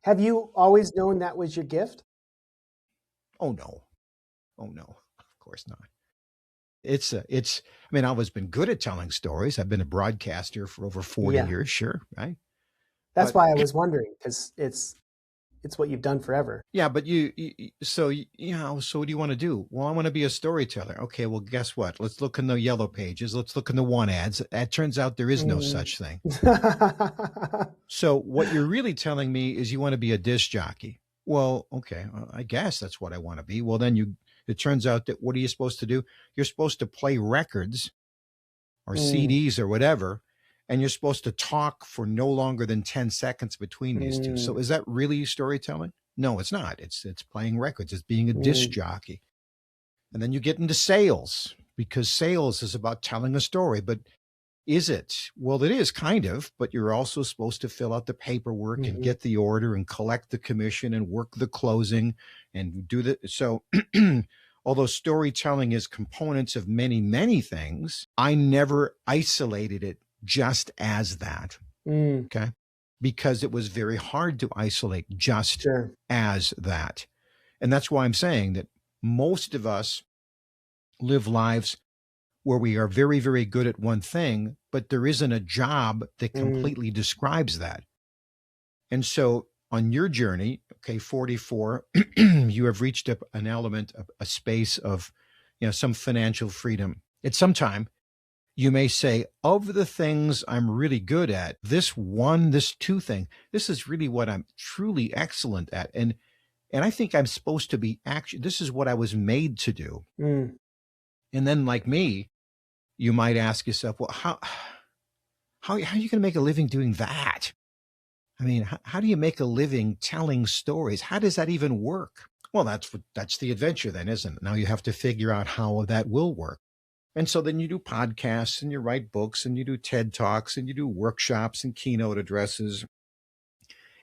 Have you always known that was your gift? Oh no. Oh no. Of course not. I mean, I've always been good at telling stories. I've been a broadcaster for over 40 Yeah. years, sure, right? That's But why I was wondering, because it's what you've done forever. yeah, but so what do you want to do? Well, I want to be a storyteller. Okay, well, guess what? Let's look in the yellow pages. Let's look in the want ads. It turns out there is no Mm. such thing. So what you're really telling me is you want to be a disc jockey. Well, okay, I guess that's what I want to be. Well, it turns out that what are you supposed to do? You're supposed to play records or Mm, CDs or whatever, and you're supposed to talk for no longer than 10 seconds between these two. So mm, is that really storytelling? No, it's not. It's playing records. It's being a disc mm, jockey. And then you get into sales because sales is about telling a story, but is it? Well, it is kind of, but you're also supposed to fill out the paperwork and mhm, get the order and collect the commission and work the closing and do the so although storytelling is components of many, many things, I never isolated it just as that. mm, Okay. Because it was very hard to isolate just sure. as that. And that's why I'm saying that most of us live lives where we are very, very good at one thing, but there isn't a job that Mm, completely describes that. And so on your journey, okay, 44, you have reached an element, a space of, some financial freedom. At some time, you may say, of the things I'm really good at, this two thing, this is really what I'm truly excellent at. And I think I'm supposed to be actually, this is what I was made to do. mm, And then like me, you might ask yourself, well, how are you going to make a living doing that? I mean, how do you make a living telling stories? How does that even work? Well, that's the adventure then, isn't it? Now you have to figure out how that will work. And so then you do podcasts and you write books and you do TED Talks and you do workshops and keynote addresses.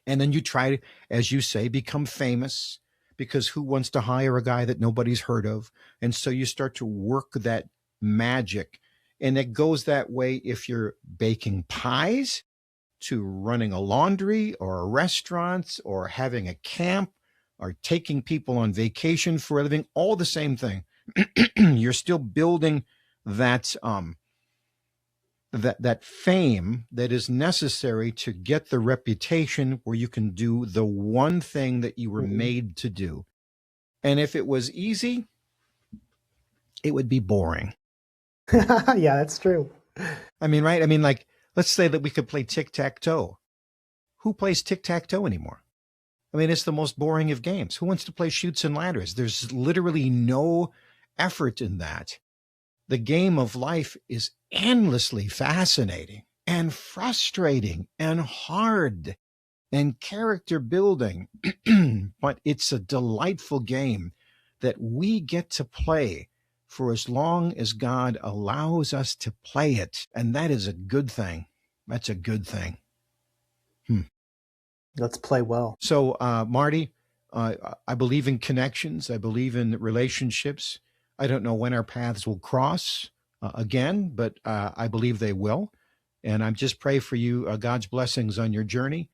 And then you try to, as you say, become famous because who wants to hire a guy that nobody's heard of? And so you start to work that magic. And it goes that way if you're baking pies, to running a laundry or a restaurant or having a camp or taking people on vacation for a living, all the same thing. You're still building that that fame that is necessary to get the reputation where you can do the one thing that you were mhm. made to do. And if it was easy, it would be boring. Yeah, that's true. I mean, right? I mean, like, let's say that we could play tic-tac-toe. Who plays tic-tac-toe anymore? I mean, it's the most boring of games. Who wants to play shoots and ladders? There's literally no effort in that. The game of life is endlessly fascinating and frustrating and hard and character building, but it's a delightful game that we get to play for as long as God allows us to play it. And that is a good thing. That's a good thing. Hmm. Let's play well. So, Marty, I believe in connections. I believe in relationships. I don't know when our paths will cross again, but I believe they will. And I'm just pray for you God's blessings on your journey.